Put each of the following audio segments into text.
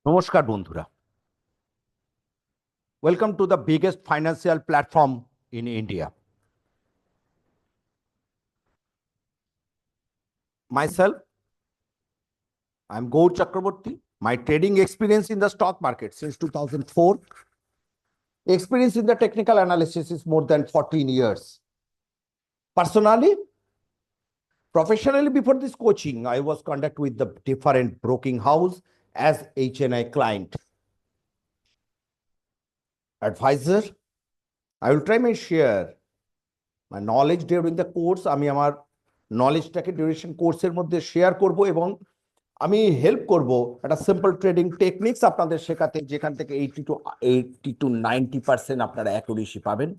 নমস্কার বন্ধুরা, welcome to the biggest financial platform in India. Myself, Am Gour Chakraborty. My trading experience in the stock market since 2004. Experience in the technical analysis is more than 14 years. Personally, professionally, before this coaching, I was contact with the different broking house as HNI client. Advisor, I will try my share my knowledge during the course. আমি আমার নলেজটাকে duration কোর্সের মধ্যে share করব এবং আমি help করব একটা simple trading techniques আপনাদের শেখাতে, যেখান থেকে 80 to 90% আপনারা অ্যাকুরেসি পাবেন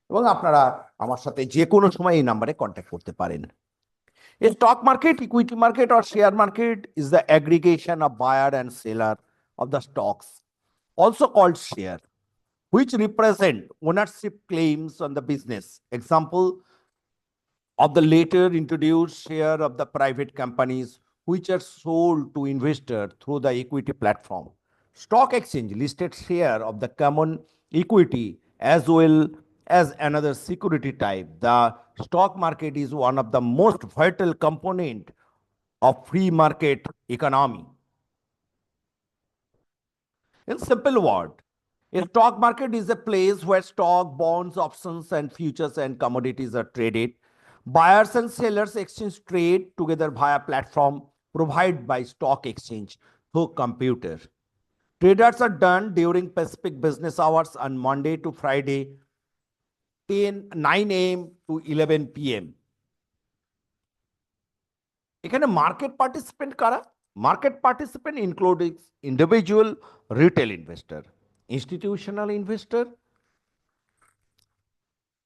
এবং আপনারা আমার সাথে যে কোনো সময় এই নাম্বারে কন্ট্যাক্ট করতে পারেন। A stock market, equity market or share market is the aggregation of buyer and seller of the stocks, also called share, which represent ownership claims on the business. Example of the later introduced share of the private companies which are sold to investors through the equity platform. Stock exchange listed share of the common equity as well as another security type. The stock market is one of the most vital component of free market economy. In simple word, a stock market is a place where stock, bonds, options, and futures and commodities are traded. Buyers and sellers exchange trade together via platform provided by stock exchange through computer. Traders are done during Pacific business hours on Monday to Friday, 9 a.m. to 11 p.m. এখানে market participant কারা? Market participant including individual retail investor, institutional investor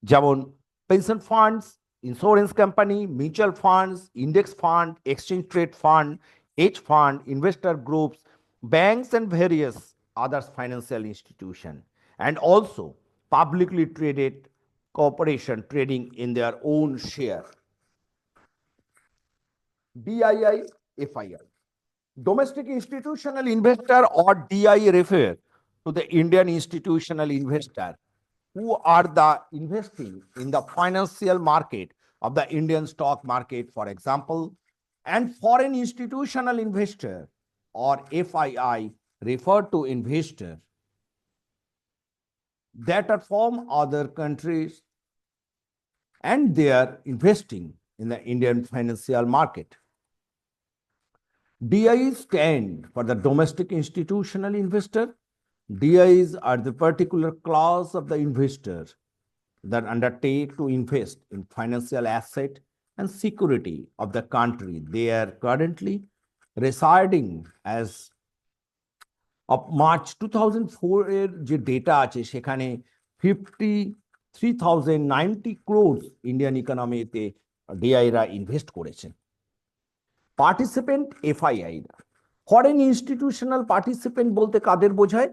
যেমন pension funds, insurance company, mutual funds, index fund, exchange trade fund, hedge fund, investor groups, banks, and various other financial institutions, and also publicly traded corporation trading in their own share. DII, FII. Domestic institutional investor or DI refer to the Indian institutional investor who are the investing in the financial market of the Indian stock market, for example, and foreign institutional investor or FII refer to investor that are from other countries and they are investing in the Indian financial market. DI stand for the domestic institutional investor. DIs are the particular class of the investor that undertake to invest in financial asset and security of the country they are currently residing as. of March 2004 এর যে data আছে সেখানে 53,090 crores Indian ইকোনমিতে ডিআইরা invest করেছেন। Participant এফআইআইরা, foreign institutional participant বলতে কাদের বোঝায়?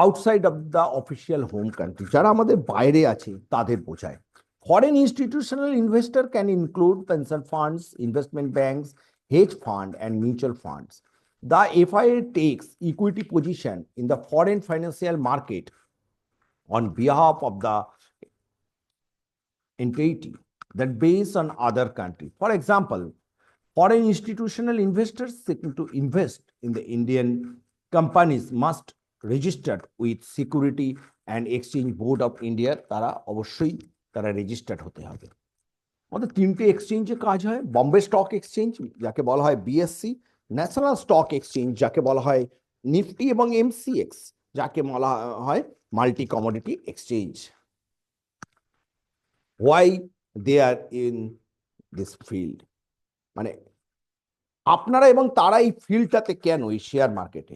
Outside of the official home country, যারা আমাদের বাইরে আছে তাদের বোঝায়। Foreign institutional investor can include pension funds, investment banks, hedge fund and mutual funds. The FIA takes equity position in the foreign financial market on behalf of the entity that based on other country. For example, foreign institutional investors seeking to invest in the Indian companies must register with Security and Exchange Board of India. তারা অবশ্যই তারা registered হতে হবে। আমাদের তিনটে এক্সচেঞ্জে কাজ হয়। বম্বে স্টক এক্সচেঞ্জ যাকে বলা হয় বিএসসি, ন্যাশনাল স্টক এক্সচেঞ্জ যাকে বলা হয় নিফটি এবং এমসিএক্স যাকে বলা হয় multi commodity exchange. Why they are in this field, মানে আপনারা এবং তারা এই ফিল্ডটাতে কেন এই শেয়ার মার্কেটে?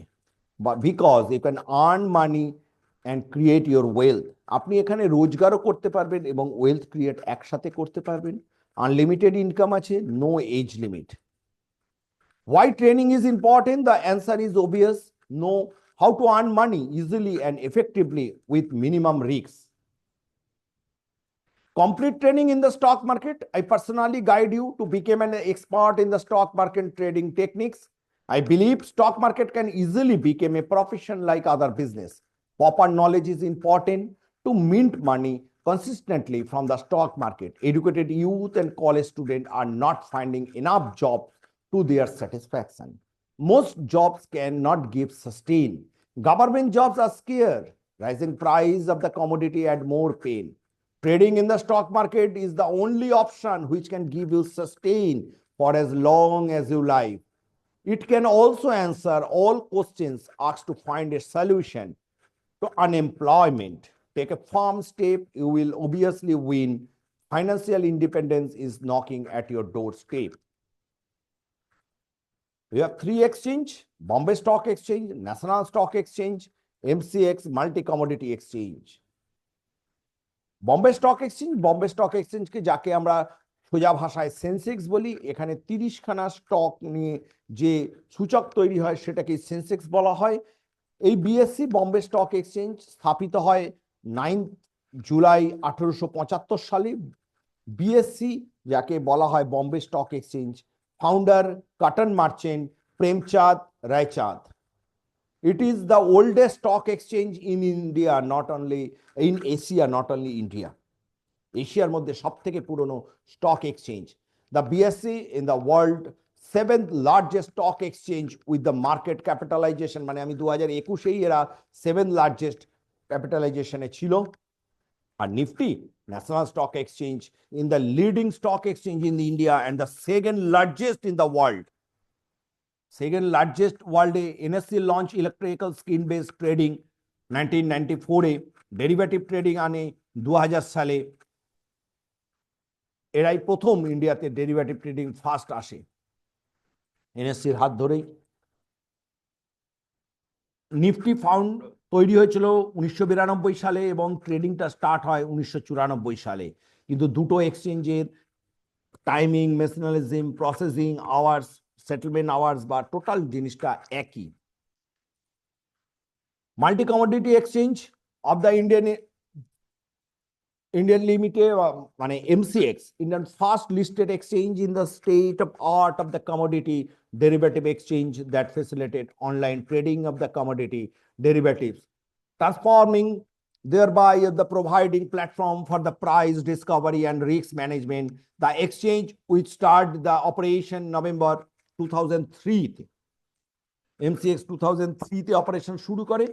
Because you can earn money and create your wealth. আপনি এখানে রোজগারও করতে পারবেন এবং ওয়েলথ ক্রিয়েট একসাথে করতে পারবেন। আনলিমিটেড ইনকাম আছে, no age limit. Why training is important? The answer is obvious. Know how to earn money easily and effectively with minimum risks. Complete training in the stock market. I personally guide you to become an expert in the stock market trading techniques. I believe stock market can easily become a profession like other business. Proper knowledge is important to mint money consistently from the stock market. Educated youth and college students are not finding enough jobs to their satisfaction. Most jobs cannot give sustain. Government jobs are scarce. Rising price of the commodity add more pain. Trading in the stock market is the only option which can give you sustain for as long as you live. It can also answer all questions asked to find a solution to unemployment. Take a firm step, you will obviously win. Financial independence is knocking at your doorstep. We have three exchanges: Bombay Stock Exchange, National Stock Exchange, MCX, Multi-Commodity Exchange. Bombay stock এক্সচেঞ্জকে যাকে আমরা সোজা ভাষায় সেন্সেক্স বলি, এখানে 30খানা stock নিয়ে যে সূচক তৈরি হয় সেটাকে সেন্সেক্স বলা হয়। এই বিএসসি বম্বে স্টক এক্সচেঞ্জ স্থাপিত হয় 9 জুলাই 1875 সালে। বিএসসি যাকে বলা হয় Bombay stock exchange, founder cotton merchant Premchand Raichand. It is the oldest stock exchange in India, not only in Asia, not only India. এশিয়ার মধ্যে সবথেকে পুরনো stock exchange. The BSE in the world 7th largest stock exchange with the market capitalization, মানে আমি 2021-এই এরা 7th largest capitalization-এ ছিল। আর Nifty national stock exchange in the leading stock exchange in India and the second largest in the world. Second largest world NSE launch electrical skin based trading 1994-এ, derivative trading আনে 2000 সালে। এরাই প্রথম ইন্ডিয়াতে ডেরিভেটিভ ট্রেডিং ফার্স্ট আসে এনএসসির হাত ধরেই। Nifty found তৈরি হয়েছিল 1992 সালে এবং ট্রেডিংটা স্টার্ট হয় 1994 সালে। কিন্তু দুটো এক্সচেঞ্জের timing, mechanism, processing hours, settlement hours বা টোটাল জিনিসটা একই। Multi commodity exchange of the Indian Limited, মানে MCX, Indian first listed exchange in the state of art of the commodity derivative exchange that facilitate online trading of the commodity derivatives, transforming thereby the providing platform for the price discovery and risk management. The exchange which started the operation November 2003, MCX 2003-তে operation শুরু করে।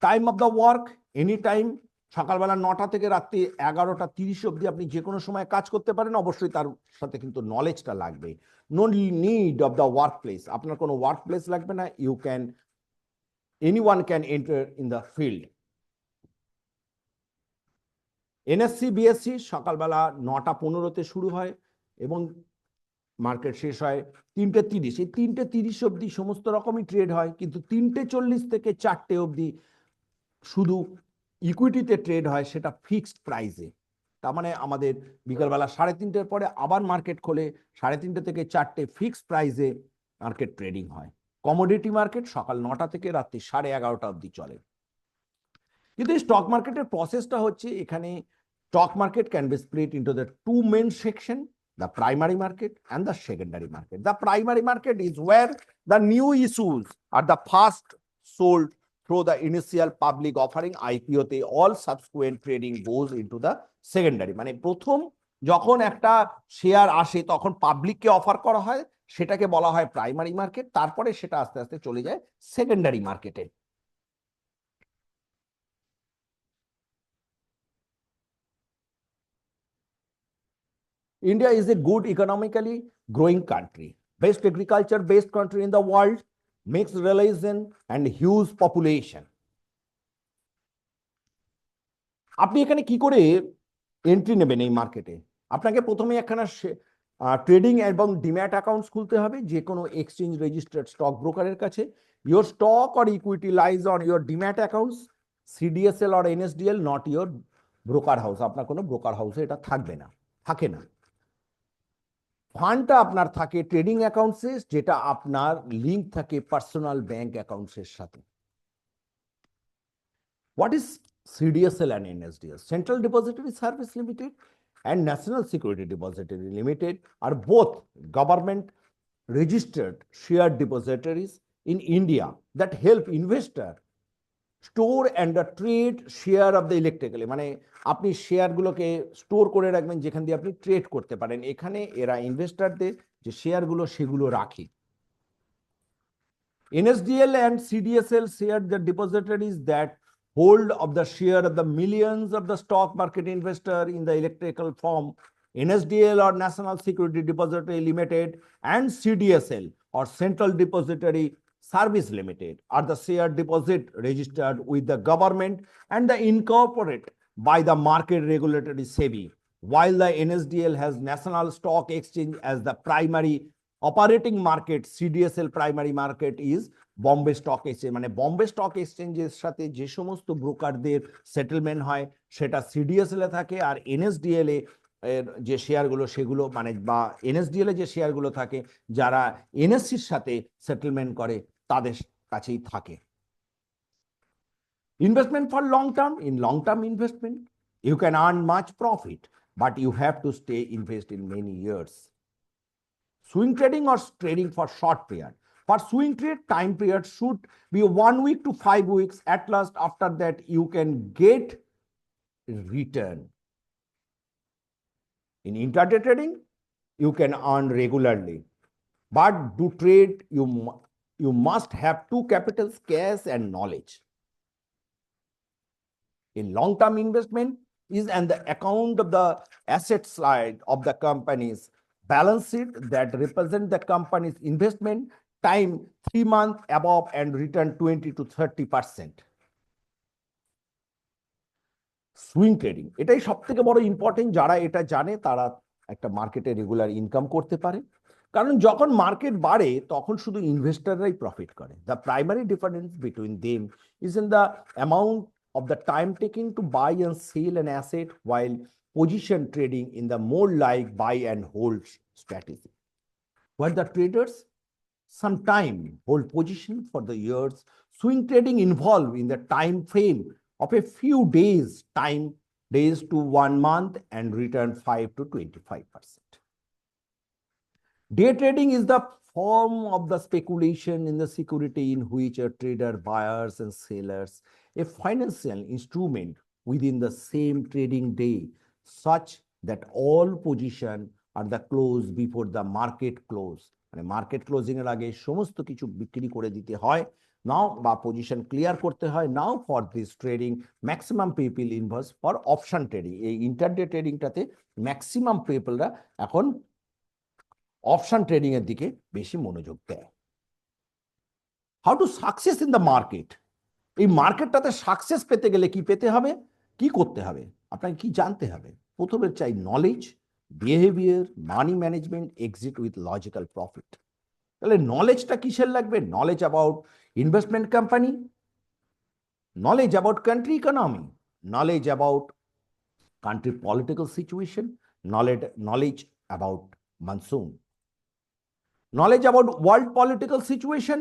Time of the work any time, সকালবেলা 9টা থেকে রাত্রি 11টা 30 অবধি আপনি যে কোনো সময় কাজ করতে পারেন। অবশ্যই তার সাথে কিন্তু নলেজটা লাগবে। No need of the work place, আপনার কোনো ওয়ার্ক প্লেস লাগবে না। You can, anyone can enter in the field. NSC BSC সকালবেলা 9টা 15-তে শুরু হয় এবং মার্কেট শেষ হয় 3টে 30। এই 3টে 30 অবধি সমস্ত রকমই ট্রেড হয়, কিন্তু 3টে 40 থেকে 4টে অবধি শুধু ইকুইটিতে ট্রেড হয়, সেটা ফিক্সড প্রাইসে। তার মানে আমাদের বিকালবেলা 3:30-এর পরে আবার মার্কেট খোলে, 3:30 থেকে 4টে ফিক্সড প্রাইসে মার্কেট ট্রেডিং হয়। কমোডিটি মার্কেট সকাল 9টা থেকে রাত্রি 11:30 অবধি চলে। কিন্তু এই স্টক মার্কেটের প্রসেসটা হচ্ছে, এখানে stock market can be split into the two main section, the primary market and the secondary market. The primary market is where the new issues are the first sold through the initial public offering IPO তে, all subsequent trading goes into the secondary, মানে প্রথম যখন একটা share আসে তখন পাবলিককে offer করা হয়, সেটাকে বলা হয় প্রাইমারি মার্কেট। তারপরে সেটা আস্তে আস্তে চলে যায় সেকেন্ডারি মার্কেটে। India is a good economically growing country, best agriculture based country in the world, mixed religion and huge population. আপনি এখানে কি করে এন্ট্রি নেবেন এই মার্কেটে? আপনাকে প্রথমে একখানা ট্রেডিং এবং ডিম্যাট অ্যাকাউন্টস খুলতে হবে যে কোনো এক্সচেঞ্জ রেজিস্টার্ড স্টক ব্রোকারের কাছে। Your stock or equity lies on your demat accounts, CDSL or NSDL, not your broker house. আপনার কোনো ব্রোকার হাউসে এটা থাকবে না, থাকে না। ফান্ডটা আপনার থাকে ট্রেডিং অ্যাকাউন্টসে, যেটা আপনার লিঙ্ক থাকে পার্সোনাল ব্যাংক অ্যাকাউন্টসের সাথে। What is CDSL and NSDL? Central Depository Service Limited and National Security Depository Limited are both government registered share depositories in India that help investor store and trade share of the electrically, মানে আপনি শেয়ারগুলোকে store করে রাখবেন যেখান দিয়ে আপনি trade করতে পারেন। এখানে এরা ইনভেস্টরদের যে শেয়ারগুলো সেগুলো রাখে। NSDL and CDSL share the depositories that hold of the share of the millions of the stock market investor in the electrical form. NSDL or National Security Depository Limited and CDSL or Central Depository Service Limited are the share deposit registered with the government and the incorporate by the market regulatory SEBI, while the NSDL has National Stock Exchange as the primary operating market. CDSL primary market is Bombay stock exchange, মানে Bombay stock এক্সচেঞ্জের সাথে যে সমস্ত ব্রোকারদের settlement হয় সেটা CDSL এ থাকে, আর NSDL এ এর যে শেয়ারগুলো সেগুলো মানে বা এনএসডিএল এ যে শেয়ারগুলো থাকে যারা এনএসসির সাথে সেটেলমেন্ট করে তাদের কাছেই থাকে। Investment for long term, in long term investment you can earn much profit but you have to stay invest in many years. Swing trading or trading for short period. For swing trade, time period should be 1 week to 5 weeks. At last, after that, you can get return. In intraday trading, you can earn regularly. But to trade, you must have two capitals, cash and knowledge. In long-term investment is and the account of the asset side of the company's balance sheet that represent the company's investment time 3 months above and return 20 to 30%. Swing trading এটাই সব থেকে বড় important. যারা এটা জানে তারা একটা মার্কেটে রেগুলার ইনকাম করতে পারে, কারণ যখন মার্কেট বাড়ে তখন শুধু ইনভেস্টররাই প্রফিট করে। The primary difference between them is in the amount of the time taken to buy and sell an asset, while position trading in the more like buy and hold strategy, where the traders sometimes hold position for the years. Swing trading involve in the time frame of a few days to 1 month and return 5 to 25%. Day trading is the form of the speculation in the security in which a trader buyers and sellers a financial instrument within the same trading day, such that all position are the close before the market close. মানে market closing এর আগে সমস্ত কিছু বিক্রি করে দিতে হয় নাও, বা পজিশন ক্লিয়ার করতে হয় নাও। For this trading maximum people invest for option trading. এই ইন্টারডে ট্রেডিংটাতে ম্যাক্সিমাম পিপলরা এখন অপশন ট্রেডিং এর দিকে বেশি মনোযোগ দেয়। How to success in the market, এই মার্কেটটাতে সাকসেস পেতে গেলে কি পেতে হবে, কি করতে হবে, আপনাকে কি জানতে হবে? প্রথমে চাই knowledge, behaviour, money management, exit with logical profit. তাহলে নলেজটা কিসের লাগবে? Knowledge about investment company, knowledge about country economy, knowledge about country political situation, knowledge about monsoon, knowledge about world political situation,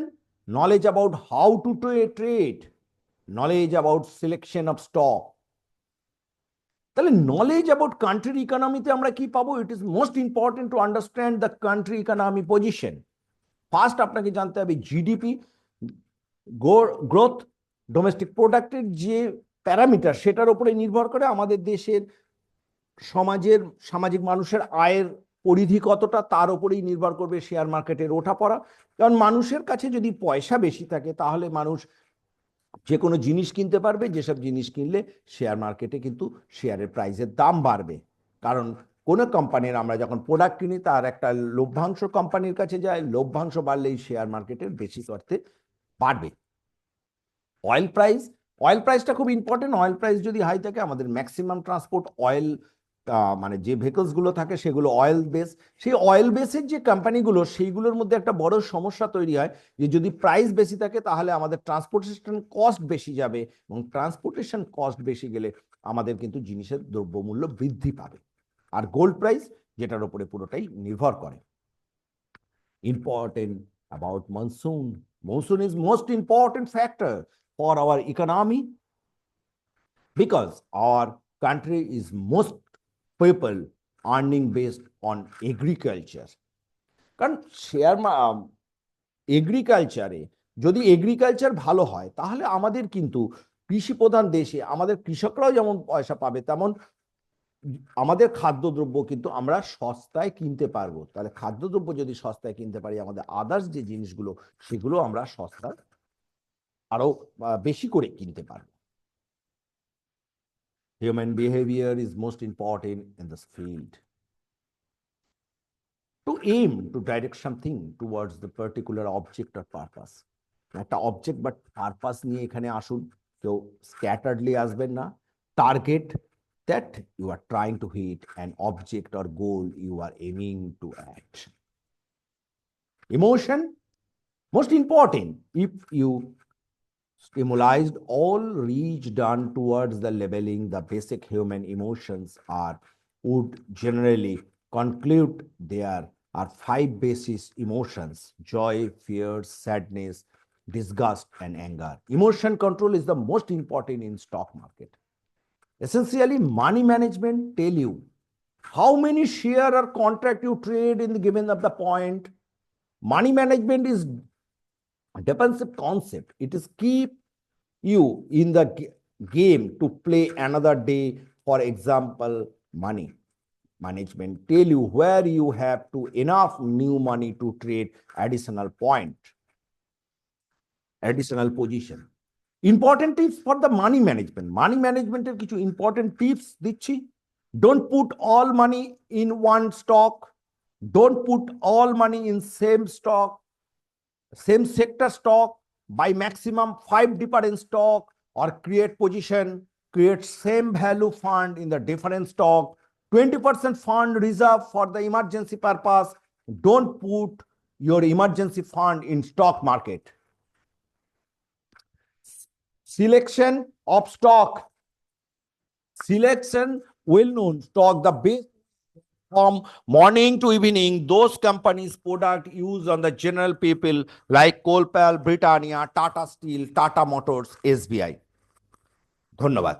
knowledge about how to trade, knowledge about selection of stock. তাহলে knowledge about কান্ট্রির ইকোনমিতে আমরা কি পাবো? It is most important to understand the country economy position. First আপনাকে জানতে হবে GDP, growth, domestic প্রোডাক্টের যে প্যারামিটার সেটার উপরে নির্ভর করে আমাদের দেশের সামাজিক মানুষের আয়ের পরিধি কতটা, তার উপরেই নির্ভর করবে শেয়ার মার্কেটের ওঠা পড়া। কারণ মানুষের কাছে যদি পয়সা বেশি থাকে তাহলে মানুষ যে কোনো জিনিস কিনতে পারবে, যেসব জিনিস কিনলে শেয়ার মার্কেটে কিন্তু শেয়ারের প্রাইসের দাম বাড়বে। কারণ কোনো কোম্পানির আমরা যখন প্রোডাক্ট কিনি তার একটা লভ্যাংশ কোম্পানির কাছে যায়, লভ্যাংশ বাড়লেই শেয়ার মার্কেটের বেশি অর্থে বাড়বে। অয়েল প্রাইসটা খুব ইম্পর্টেন্ট। অয়েল প্রাইস যদি হাই থাকে আমাদের ম্যাক্সিমাম ট্রান্সপোর্ট অয়েল, মানে যে ভেহিকলসগুলো থাকে সেগুলো অয়েল বেস। সেই অয়েল বেসের যে কোম্পানিগুলো সেইগুলোর মধ্যে একটা বড় সমস্যা তৈরি হয় যে যদি প্রাইস বেশি থাকে তাহলে আমাদের ট্রান্সপোর্টেশন কস্ট বেশি যাবে, এবং ট্রান্সপোর্টেশন কস্ট বেশি গেলে আমাদের কিন্তু জিনিসের দ্রব্যমূল্য বৃদ্ধি পাবে। আর গোল্ড প্রাইস যেটার উপরে পুরোটাই নির্ভর করে। Important about monsoon, monsoon is most important factor for our economy because our country is most people earning based on agriculture. কারণ শেয়ার এগ্রিকালচারে যদি এগ্রিকালচার ভালো হয় তাহলে আমাদের কিন্তু কৃষি প্রধান দেশে আমাদের কৃষকরাও যেমন পয়সা পাবে, তেমন আমাদের খাদ্যদ্রব্য কিন্তু আমরা সস্তায় কিনতে পারবো। তাহলে খাদ্যদ্রব্য যদি সস্তায় কিনতে পারি, আমাদের আদার্স যে জিনিসগুলো সেগুলো আমরা সস্তায় আরো বেশি করে কিনতে পারবো। Human behavior is most important in this field. To aim to direct something towards the particular object or purpose. একটা অবজেক্ট বাট পারপাস নিয়ে এখানে আসুন, কেউ স্ক্যাটার্ডলি আসবেন না। Target that you are trying to hit, an object or goal you are aiming to at. Emotion, most important. If you stimulized all reach done towards the leveling, the basic human emotions are would generally conclude there are 5 basis emotions: joy, fear, sadness, disgust, and anger. Emotion control is the most important in stock market. Essentially, money management tell you how many share or contract you trade in the given of the point. Money management is a defensive concept. It is keep you in the game to play another day. For example, money management tell you where you have to enough new money to trade additional point, additional position. Important tips for the money management. Money management এর কিছু important tips দিচ্ছি। Don't put all money in one stock. Don't put all money in same stock, same sector stock. Buy maximum 5 different stock or create position. Create same value fund in the different stock. 20% fund reserve for the emergency purpose. Don't put your emergency fund in stock market. Selection of stock. Selection well-known stock, the best from morning to evening, those companies product used on the general people like Colpal, Britannia, Tata Steel, Tata Motors, SBI. ধন্যবাদ।